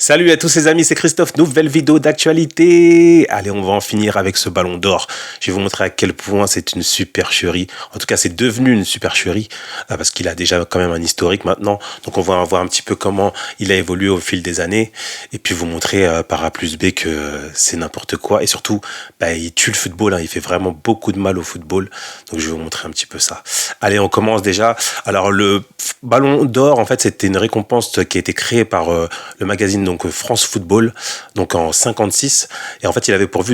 Salut à tous les amis, c'est Christophe, nouvelle vidéo d'actualité. Allez, on va en finir avec ce ballon d'or. Je vais vous montrer à quel point c'est une supercherie. En tout cas, c'est devenu une supercherie parce qu'il a déjà quand même un historique maintenant. Donc on va voir un petit peu comment il a évolué au fil des années et puis vous montrer par A plus B que c'est n'importe quoi. Et surtout, il tue le football, hein. Il fait vraiment beaucoup de mal au football. Donc je vais vous montrer un petit peu ça. Allez, on commence déjà. Alors le ballon d'or, en fait, c'était une récompense qui a été créée par le magazine donc France Football, donc en 56, et en fait il avait pour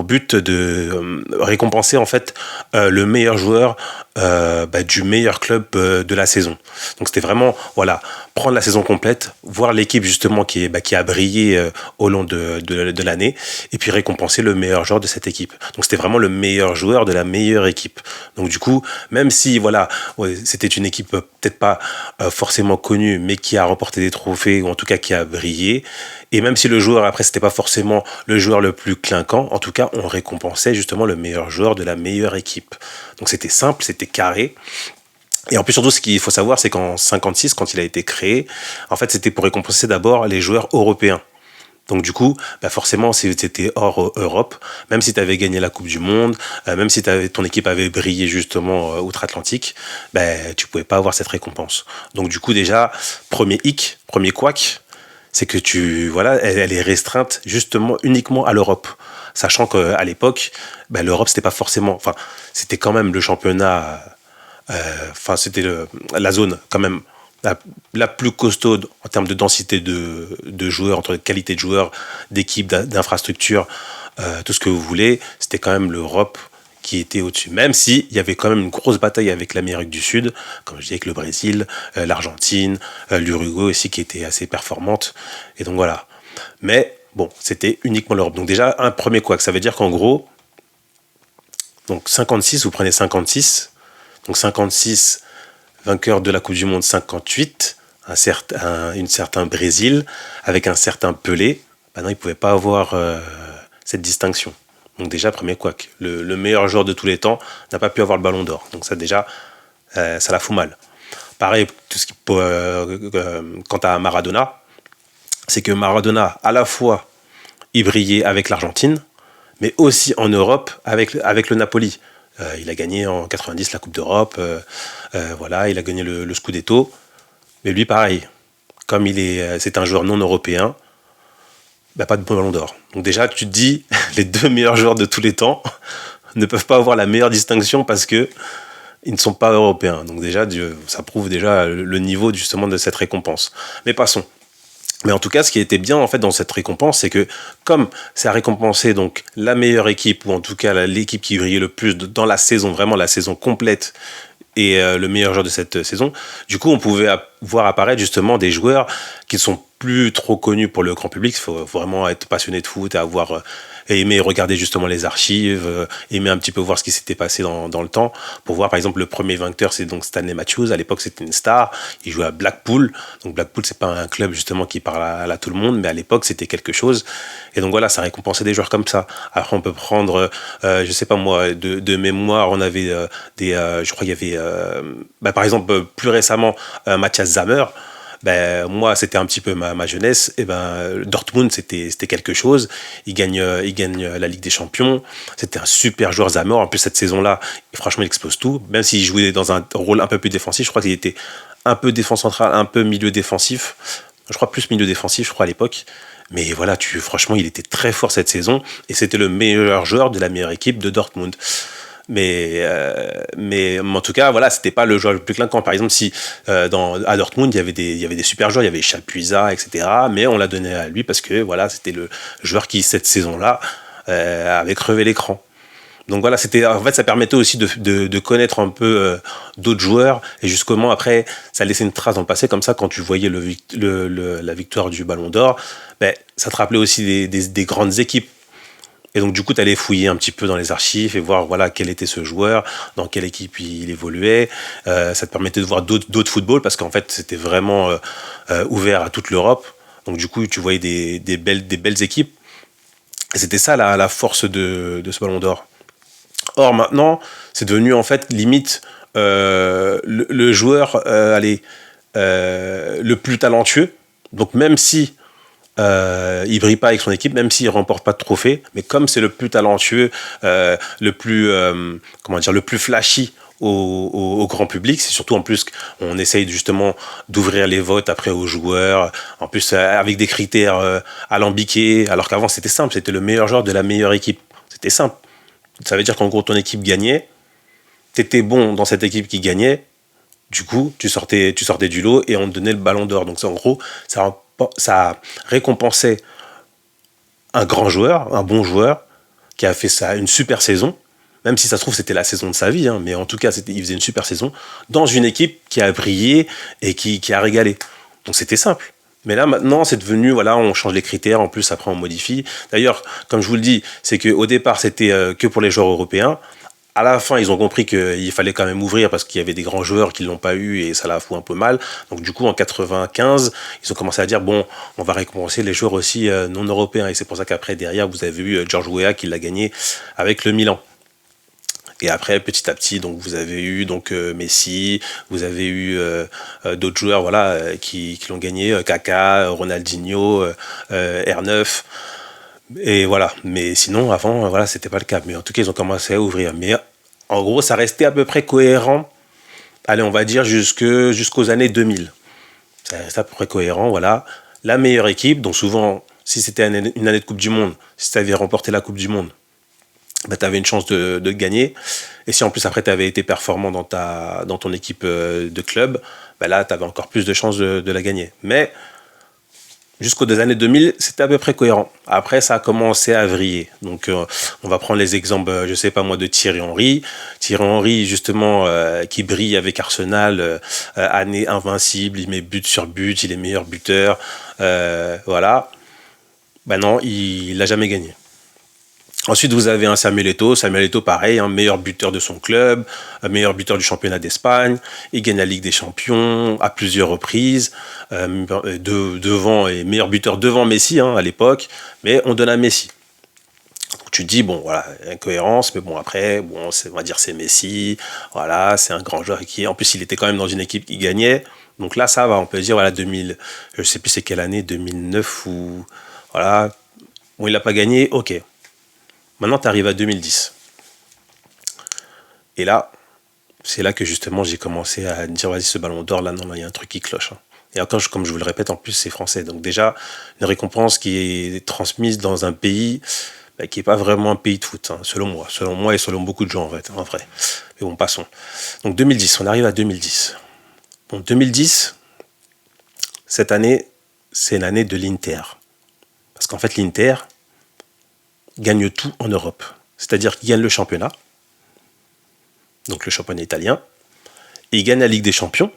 but de récompenser en fait le meilleur joueur du meilleur club de la saison. Donc c'était vraiment prendre la saison complète, voir l'équipe justement qui a brillé au long de l'année, et puis récompenser le meilleur joueur de cette équipe. Donc c'était vraiment le meilleur joueur de la meilleure équipe. Donc du coup, même si c'était une équipe peut-être pas forcément connue, mais qui a remporté des trophées, ou en tout cas qui a brillé, et même si le joueur après c'était pas forcément le joueur le plus clinquant, en tout cas on récompensait justement le meilleur joueur de la meilleure équipe. Donc c'était simple, c'était carré. Et en plus, surtout, ce qu'il faut savoir, c'est qu'en 56, quand il a été créé, en fait, c'était pour récompenser d'abord les joueurs européens. Donc du coup, forcément, si c'était hors Europe, même si tu avais gagné la Coupe du Monde, même si ton équipe avait brillé justement outre-Atlantique, tu pouvais pas avoir cette récompense. Donc du coup, déjà, premier couac, c'est que elle est restreinte justement uniquement à l'Europe. Sachant qu'à l'époque, l'Europe, c'était pas forcément... Enfin, c'était quand même le championnat... c'était la zone quand même la plus costaude en termes de densité de joueurs, en termes de qualité de joueurs, d'équipe, d'infrastructure, tout ce que vous voulez. C'était quand même l'Europe qui était au-dessus. Même s'il y avait quand même une grosse bataille avec l'Amérique du Sud, comme je disais, avec le Brésil, l'Argentine, l'Uruguay aussi qui était assez performante. Et donc voilà. Mais bon, c'était uniquement l'Europe. Donc déjà, un premier couac. Ça veut dire qu'en gros, donc 56, vous prenez 56. Donc 56, vainqueur de la Coupe du Monde 58, un certain Brésil, avec un certain Pelé. Non, il ne pouvait pas avoir cette distinction. Donc déjà, premier couac. Le meilleur joueur de tous les temps n'a pas pu avoir le ballon d'or. Donc ça déjà, ça la fout mal. Pareil, quant à Maradona, c'est que Maradona, à la fois, il brillait avec l'Argentine, mais aussi en Europe avec le Napoli. Il a gagné en 90 la Coupe d'Europe, il a gagné le Scudetto. Mais lui, pareil, comme c'est un joueur non européen, pas de ballon d'or. Donc déjà, tu te dis, les deux meilleurs joueurs de tous les temps ne peuvent pas avoir la meilleure distinction parce que ils ne sont pas européens. Donc déjà, ça prouve déjà le niveau justement de cette récompense. Mais passons. Mais en tout cas, ce qui était bien en fait dans cette récompense, c'est que comme ça a récompensé donc la meilleure équipe, ou en tout cas l'équipe qui brillait le plus dans la saison, vraiment la saison complète, et le meilleur joueur de cette saison, du coup on pouvait voir apparaître justement des joueurs qui ne sont plus trop connus pour le grand public. Il faut vraiment être passionné de foot et avoir aimer regarder justement les archives, aimer un petit peu voir ce qui s'était passé dans le temps, pour voir par exemple le premier vainqueur, c'est donc Stanley Matthews. À l'époque c'était une star, il jouait à Blackpool. Donc Blackpool, c'est pas un club justement qui parle à tout le monde, mais à l'époque c'était quelque chose. Et donc voilà, ça récompensait des joueurs comme ça. Après on peut prendre je sais pas moi, de mémoire, on avait je crois qu'il y avait par exemple plus récemment Matthias Sammer. Moi c'était un petit peu ma jeunesse. Et Dortmund c'était quelque chose. Il gagne la Ligue des Champions. C'était un super joueur, Sammer. En plus cette saison là, franchement il explose tout, même s'il jouait dans un rôle un peu plus défensif. Je crois qu'il était un peu défense centrale, un peu milieu défensif. Je crois plus milieu défensif, je crois à l'époque. Mais voilà, franchement il était très fort cette saison, et c'était le meilleur joueur de la meilleure équipe de Dortmund. Mais en tout cas, voilà, c'était pas le joueur le plus clinquant. Par exemple, si à Dortmund, il y avait des super joueurs, il y avait Chapuisat, etc. Mais on l'a donné à lui parce que voilà, c'était le joueur qui, cette saison-là, avait crevé l'écran. Donc voilà, en fait, ça permettait aussi de connaître un peu d'autres joueurs, et justement après, ça laissait une trace dans le passé. Comme ça, quand tu voyais la victoire du Ballon d'Or, ça te rappelait aussi des grandes équipes. Et donc, du coup, tu allais fouiller un petit peu dans les archives et voir quel était ce joueur, dans quelle équipe il évoluait. Ça te permettait de voir d'autres footballs, parce qu'en fait, c'était vraiment ouvert à toute l'Europe. Donc, du coup, tu voyais des belles équipes. Et c'était ça la force de ce Ballon d'Or. Or, maintenant, c'est devenu en fait limite le joueur le plus talentueux. Donc, même si Il brille pas avec son équipe, même s'il remporte pas de trophée. Mais comme c'est le plus talentueux, le plus, comment dire, le plus flashy au grand public, c'est surtout en plus qu'on essaye justement d'ouvrir les votes après aux joueurs, en plus avec des critères alambiqués, alors qu'avant c'était simple, c'était le meilleur joueur de la meilleure équipe. C'était simple. Ça veut dire qu'en gros ton équipe gagnait, t'étais bon dans cette équipe qui gagnait, du coup tu sortais du lot et on te donnait le ballon d'or. Donc en gros, ça récompensait un grand joueur, un bon joueur, qui a fait ça, une super saison, même si ça se trouve c'était la saison de sa vie, hein, mais en tout cas il faisait une super saison, dans une équipe qui a brillé et qui a régalé. Donc c'était simple. Mais là maintenant c'est devenu, voilà, on change les critères, en plus après on modifie. D'ailleurs, comme je vous le dis, c'est qu'au départ c'était que pour les joueurs européens. À la fin, ils ont compris qu'il fallait quand même ouvrir parce qu'il y avait des grands joueurs qui ne l'ont pas eu et ça la fout un peu mal. Donc du coup, en 95, ils ont commencé à dire, bon, on va récompenser les joueurs aussi non européens. Et c'est pour ça qu'après, derrière, vous avez eu George Weah qui l'a gagné avec le Milan. Et après, petit à petit, donc vous avez eu donc Messi, vous avez eu d'autres joueurs, voilà, qui l'ont gagné, Kaka, Ronaldinho, R9. Et voilà. Mais sinon, avant, voilà, c'était pas le cas. Mais en tout cas, ils ont commencé à ouvrir. Mais en gros, ça restait à peu près cohérent. Allez, on va dire jusqu'aux années 2000. Ça restait à peu près cohérent, voilà. La meilleure équipe, donc souvent, si c'était une année de Coupe du Monde, si tu avais remporté la Coupe du Monde, bah, tu avais une chance de gagner. Et si en plus après tu avais été performant dans ton équipe de club, bah là tu avais encore plus de chances de la gagner. Mais jusqu'aux deux années 2000, c'était à peu près cohérent. Après, ça a commencé à vriller. Donc, on va prendre les exemples, je sais pas moi, de Thierry Henry. Thierry Henry, justement, qui brille avec Arsenal, année invincible, il met but sur but, il est meilleur buteur. Voilà. Ben non, il l'a jamais gagné. Ensuite, vous avez un Samuel Eto'o. Samuel Eto'o, pareil, un meilleur buteur de son club, un meilleur buteur du championnat d'Espagne. Il gagne la Ligue des Champions à plusieurs reprises, devant et meilleur buteur devant Messi à l'époque. Mais on donne à Messi. Donc tu te dis, bon, voilà, incohérence, mais bon, après, bon, on va dire c'est Messi, voilà, c'est un grand joueur qui, en plus, il était quand même dans une équipe qui gagnait. Donc là, ça va, on peut dire, voilà, 2000, je sais plus c'est quelle année, 2009 ou, voilà, bon, il n'a pas gagné, ok. Maintenant, tu arrives à 2010. Et là, c'est là que justement j'ai commencé à dire, vas-y, ce ballon d'or, là, non, là, il y a un truc qui cloche. Et encore, comme je vous le répète, en plus, c'est français. Donc déjà, une récompense qui est transmise dans un pays qui n'est pas vraiment un pays de foot, selon moi. Selon moi et selon beaucoup de gens, en vrai. Mais bon, passons. Donc 2010, on arrive à 2010. Bon, 2010, cette année, c'est l'année de l'Inter. Parce qu'en fait, l'Inter gagne tout en Europe. C'est-à-dire qu'il gagne le championnat, donc le championnat italien, et il gagne la Ligue des Champions.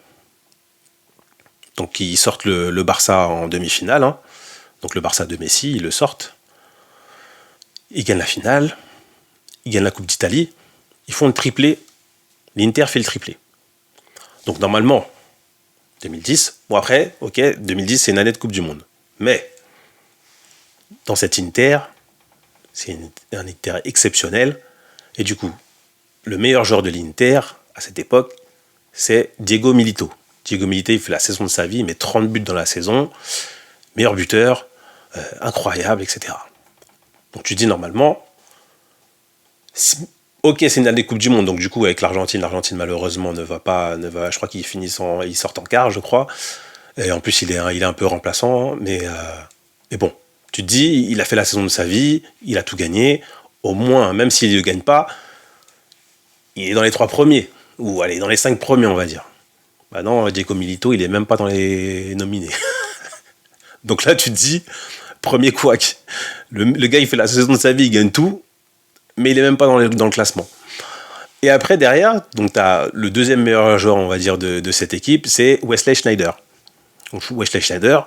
Donc ils sortent le Barça en demi-finale. Donc le Barça de Messi, ils le sortent. Ils gagnent la finale. Ils gagnent la Coupe d'Italie. Ils font le triplé. L'Inter fait le triplé. Donc normalement, 2010, bon après, ok, 2010 c'est une année de Coupe du Monde. Mais dans cet Inter, c'est un Inter exceptionnel. Et du coup, le meilleur joueur de l'Inter, à cette époque, c'est Diego Milito. Diego Milito, il fait la saison de sa vie, il met 30 buts dans la saison. Meilleur buteur, incroyable, etc. Donc tu dis normalement, ok, c'est une année de Coupe du Monde, donc du coup avec l'Argentine malheureusement ne va pas, je crois ils sortent en quart, je crois. Et en plus il est un peu remplaçant, mais bon, tu te dis, il a fait la saison de sa vie, il a tout gagné, au moins, même s'il ne gagne pas, il est dans les 3 premiers, ou allez, dans les 5 premiers on va dire. Bah non, Diego Milito, il est même pas dans les nominés. Donc là tu te dis, premier couac, le gars il fait la saison de sa vie, il gagne tout, mais il est même pas dans le classement. Et après, derrière, donc tu as le deuxième meilleur joueur, on va dire, de cette équipe, c'est Wesley Sneijder. Donc Wesley Sneijder,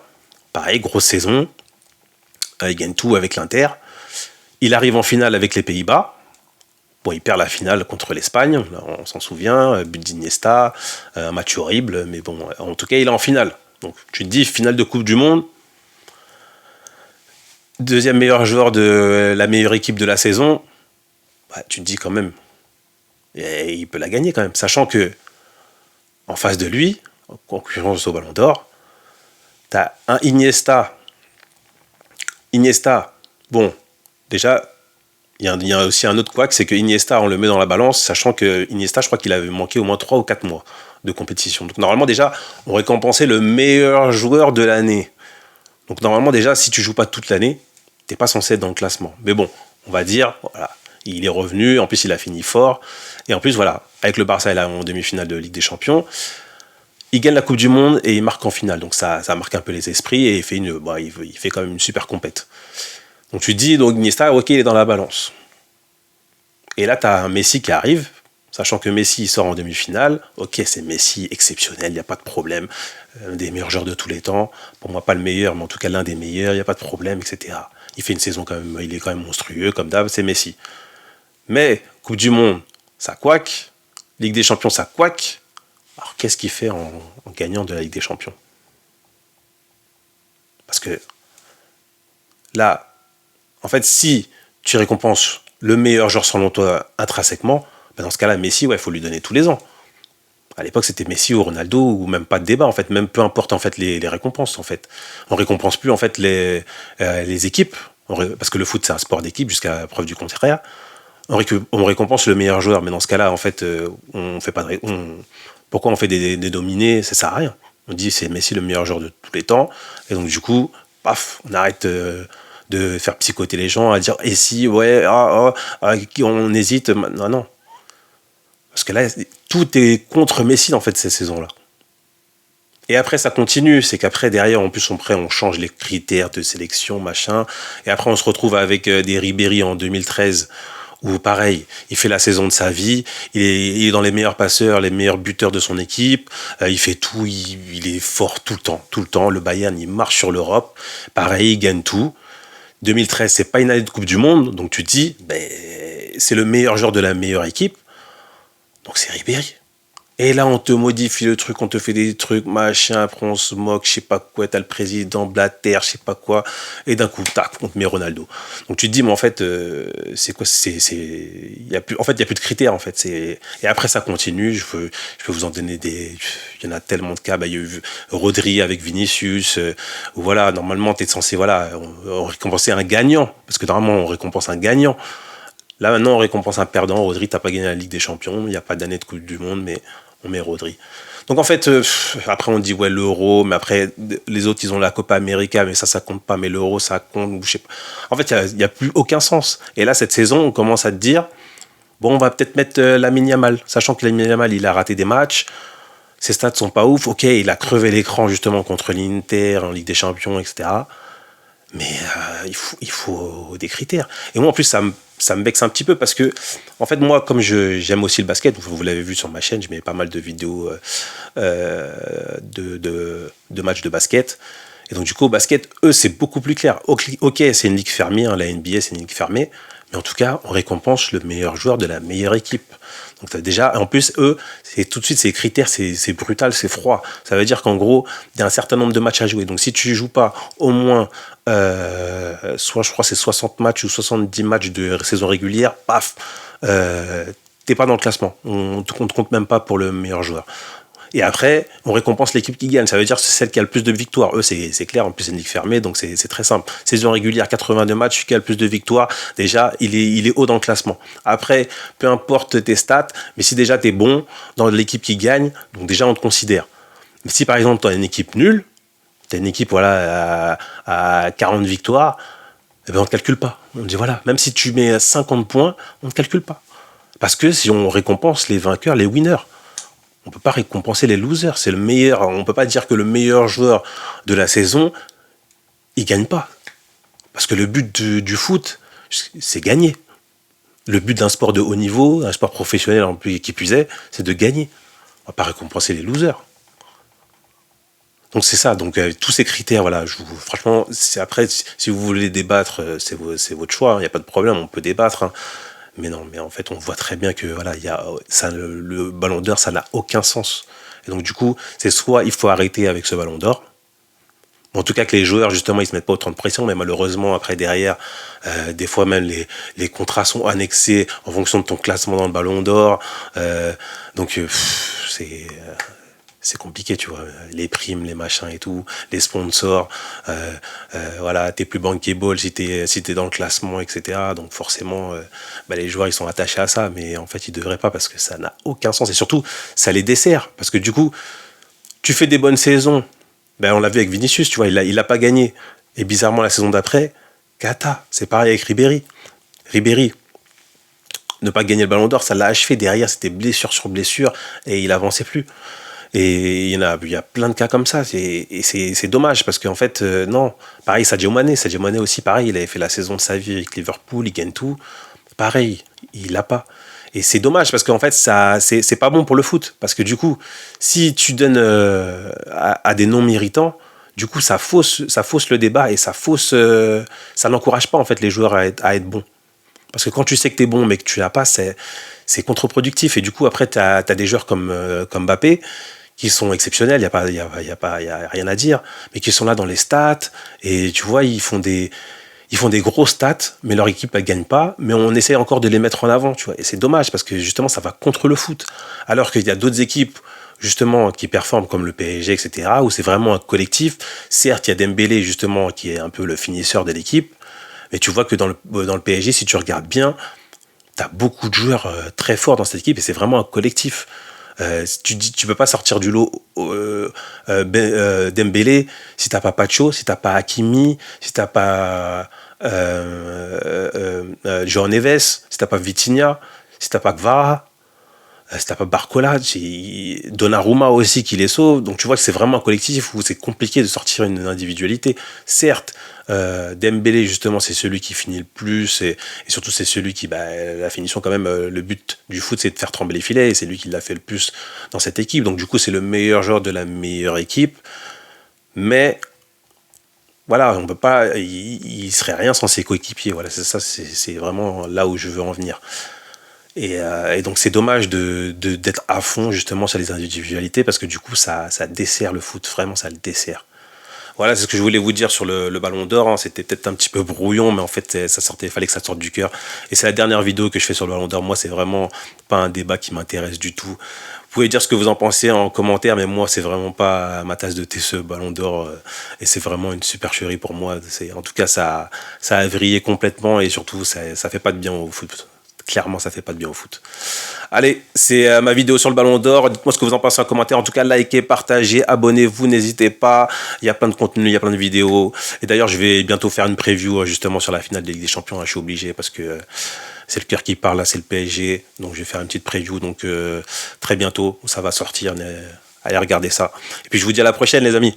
pareil, grosse saison, il gagne tout avec l'Inter. Il arrive en finale avec les Pays-Bas. Bon, il perd la finale contre l'Espagne, on s'en souvient, but d'Iniesta, un match horrible, mais bon, en tout cas, il est en finale. Donc tu te dis, finale de Coupe du Monde, deuxième meilleur joueur de la meilleure équipe de la saison, bah, tu te dis quand même, et il peut la gagner quand même, sachant que en face de lui, en concurrence au Ballon d'Or, t'as un Iniesta Iniesta, bon, déjà, il y a aussi un autre couac, c'est que Iniesta, on le met dans la balance, sachant que Iniesta, je crois qu'il avait manqué au moins 3 ou 4 mois de compétition. Donc normalement, déjà, on récompensait le meilleur joueur de l'année. Donc normalement, déjà, si tu joues pas toute l'année, t'es pas censé être dans le classement. Mais bon, on va dire, voilà, il est revenu, en plus il a fini fort. Et en plus, voilà, avec le Barça, il est en demi-finale de Ligue des Champions. Il gagne la Coupe du Monde et il marque en finale. Donc ça marque un peu les esprits et il fait quand même une super compète. Donc tu te dis, donc Iniesta, ok, il est dans la balance. Et là, tu as un Messi qui arrive, sachant que Messi il sort en demi-finale. Ok, c'est Messi exceptionnel, il n'y a pas de problème. Un des meilleurs joueurs de tous les temps. Pour moi, pas le meilleur, mais en tout cas l'un des meilleurs, il n'y a pas de problème, etc. Il fait une saison quand même, il est quand même monstrueux, comme d'hab, c'est Messi. Mais Coupe du Monde, ça couac. Ligue des Champions, ça couac. Alors qu'est-ce qu'il fait en gagnant de la Ligue des Champions? Parce que là, en fait, si tu récompenses le meilleur joueur selon toi intrinsèquement, ben dans ce cas-là, Messi, ouais, il faut lui donner tous les ans. À l'époque, c'était Messi ou Ronaldo, ou même pas de débat, en fait, même peu importe en fait les récompenses, en fait. On récompense plus en fait les équipes, parce que le foot c'est un sport d'équipe jusqu'à preuve du contraire. On récompense le meilleur joueur, mais dans ce cas-là, en fait, on fait pas pourquoi on fait des dominés? Ça sert à rien. On dit c'est Messi le meilleur joueur de tous les temps, et donc du coup, paf, on arrête de faire psychoter les gens à dire et si, ouais, on hésite. Non, non. Parce que là, tout est contre Messi en fait ces saisons-là. Et après, ça continue. C'est qu'après, derrière, en plus, on change les critères de sélection, machin. Et après, on se retrouve avec des Ribéry en 2013, où pareil, il fait la saison de sa vie. Il est dans les meilleurs passeurs, les meilleurs buteurs de son équipe. Il fait tout. Il est fort tout le temps. Tout le temps. Le Bayern, il marche sur l'Europe. Pareil, il gagne tout. 2013, c'est pas une année de Coupe du Monde. Donc tu te dis, ben, c'est le meilleur joueur de la meilleure équipe. Donc c'est Ribéry. Et là, on te modifie le truc, on te fait des trucs, machin, après on se moque, je sais pas quoi, t'as le président Blatter, je sais pas quoi, et d'un coup, tac, on te met Ronaldo. Donc tu te dis, mais en fait, c'est quoi, y a plus, en fait, il y a plus de critères, en fait. Et après, ça continue, je peux vous en donner il y en a tellement de cas, bah, il y a eu Rodri avec Vinicius, où voilà, normalement, t'es censé, voilà, on récompenser un gagnant, parce que normalement, on récompense un gagnant. Là, maintenant, on récompense un perdant. Rodri, t'as pas gagné la Ligue des Champions. Il n'y a pas d'année de Coupe du Monde, mais on met Rodri. Donc, en fait, après, on dit, ouais, l'euro, mais après, les autres, ils ont la Copa América, mais ça compte pas, mais l'euro, ça compte, je sais pas. En fait, il n'y a plus aucun sens. Et là, cette saison, on commence à te dire, bon, on va peut-être mettre Lamine Yamal, sachant que Lamine Yamal, il a raté des matchs. Ses stats sont pas ouf. Ok, il a crevé l'écran, justement, contre l'Inter, en Ligue des Champions, etc. Mais il faut des critères. Et moi, en plus, ça me vexe un petit peu parce que, en fait, moi, comme j'aime aussi le basket, vous l'avez vu sur ma chaîne, je mets pas mal de vidéos de matchs de basket. Et donc, du coup, au basket, eux, c'est beaucoup plus clair. Ok, c'est une ligue fermée, hein, la NBA, c'est une ligue fermée. Mais en tout cas, on récompense le meilleur joueur de la meilleure équipe. Donc déjà, en plus, eux, c'est tout de suite ces critères, c'est brutal, c'est froid. Ça veut dire qu'en gros, il y a un certain nombre de matchs à jouer. Donc si tu joues pas au moins, soit je crois c'est 60 matchs ou 70 matchs de saison régulière, paf, t'es pas dans le classement. On te compte même pas pour le meilleur joueur. Et après, on récompense l'équipe qui gagne. Ça veut dire que c'est celle qui a le plus de victoires. Eux, c'est clair. En plus, c'est une ligue fermée, donc c'est très simple. Saison régulière, 82 matchs, celui qui a le plus de victoires, déjà, il est haut dans le classement. Après, peu importe tes stats, mais si déjà t'es bon dans l'équipe qui gagne, donc déjà, on te considère. Mais si, par exemple, t'as une équipe nulle, t'as une équipe, voilà, à 40 victoires, eh ben, on te calcule pas. On te dit, voilà, même si tu mets 50 points, on te calcule pas. Parce que si on récompense les vainqueurs, les winners, on peut pas récompenser les losers. C'est le meilleur. On peut pas dire que le meilleur joueur de la saison, il gagne pas. Parce que le but du foot, c'est gagner. Le but d'un sport de haut niveau, un sport professionnel en plus qui puisait, c'est de gagner. On va pas récompenser les losers. Donc c'est ça. Donc tous ces critères, voilà. Franchement, après, si vous voulez débattre, c'est votre choix. Il n'y a pas de problème. On peut débattre. Hein. Mais non, mais en fait, on voit très bien que voilà, le ballon d'or, ça n'a aucun sens. Et donc, du coup, c'est soit il faut arrêter avec ce ballon d'or. En tout cas, que les joueurs, justement, ils se mettent pas autant de pression, mais malheureusement, après, derrière, des fois même, les contrats sont annexés en fonction de ton classement dans le ballon d'or. Donc, c'est. c'est compliqué, tu vois. Les primes, les machins et tout, les sponsors, voilà, t'es plus bankable si t'es dans le classement, etc. Donc forcément, bah, les joueurs, ils sont attachés à ça, mais en fait, ils devraient pas parce que ça n'a aucun sens. Et surtout, ça les dessert, parce que du coup, tu fais des bonnes saisons. Ben, on l'a vu avec Vinicius, tu vois, il a pas gagné. Et bizarrement, la saison d'après, Kata, c'est pareil avec Ribéry. Ribéry, ne pas gagner le ballon d'or, ça l'a achevé. Derrière, c'était blessure sur blessure et il avançait plus. Et il y a plein de cas comme ça. Et c'est dommage parce qu'en fait, non. Pareil, Sadio Mané. Sadio Mané aussi, pareil, il avait fait la saison de sa vie avec Liverpool, il gagne tout. Pareil, il l'a pas. Et c'est dommage parce qu'en fait, ça, c'est pas bon pour le foot. Parce que du coup, si tu donnes à des non méritants, du coup, ça fausse le débat et ça n'encourage pas en fait les joueurs à être bons. Parce que quand tu sais que tu es bon mais que tu l'as pas, c'est contre-productif. Et du coup, après, tu as des joueurs comme Mbappé qui sont exceptionnels, il n'y a, pas, y a rien à dire, mais qui sont là dans les stats. Et tu vois, ils font des grosses stats, mais leur équipe ne gagne pas. Mais on essaie encore de les mettre en avant. Tu vois. Et c'est dommage parce que justement, ça va contre le foot. Alors qu'il y a d'autres équipes justement qui performent comme le PSG, etc., où c'est vraiment un collectif. Certes, il y a Dembélé justement qui est un peu le finisseur de l'équipe, mais tu vois que dans le PSG, si tu regardes bien, tu as beaucoup de joueurs très forts dans cette équipe et c'est vraiment un collectif. Tu peux pas sortir du lot Dembélé si t'as pas Pacho, si t'as pas Hakimi, si t'as pas João Neves, si t'as pas Vitinha, si t'as pas Kvara. Si t'as pas Barcola, Donnarumma aussi qui les sauve. Donc tu vois que c'est vraiment un collectif où c'est compliqué de sortir une individualité. Certes, Dembélé justement c'est celui qui finit le plus et surtout c'est celui qui, bah, la finition quand même, le but du foot c'est de faire trembler les filets et c'est lui qui l'a fait le plus dans cette équipe. Donc du coup c'est le meilleur joueur de la meilleure équipe. Mais voilà, on peut pas, il serait rien sans ses coéquipiers. Voilà, c'est ça, c'est vraiment là où je veux en venir. Et donc c'est dommage d'être à fond justement sur les individualités parce que du coup ça dessert le foot, vraiment ça le dessert. Voilà, c'est ce que je voulais vous dire sur le Ballon d'Or, hein. C'était peut-être un petit peu brouillon, mais en fait ça sortait, il fallait que ça sorte du cœur. Et c'est la dernière vidéo que je fais sur le Ballon d'Or. Moi c'est vraiment pas un débat qui m'intéresse du tout. Vous pouvez dire ce que vous en pensez en commentaire, mais moi c'est vraiment pas ma tasse de thé ce Ballon d'Or, et c'est vraiment une supercherie pour moi. En tout cas ça a vrillé complètement et surtout ça fait pas de bien au foot. Clairement, ça fait pas de bien au foot. Allez, c'est ma vidéo sur le Ballon d'Or. Dites-moi ce que vous en pensez en commentaire. En tout cas, likez, partagez, abonnez-vous, n'hésitez pas. Il y a plein de contenu, il y a plein de vidéos. Et d'ailleurs, je vais bientôt faire une preview justement sur la finale de Ligue des Champions. Je suis obligé parce que c'est le cœur qui parle, là, c'est le PSG. Donc, je vais faire une petite preview. Donc, très bientôt, ça va sortir. Allez regarder ça. Et puis, je vous dis à la prochaine, les amis.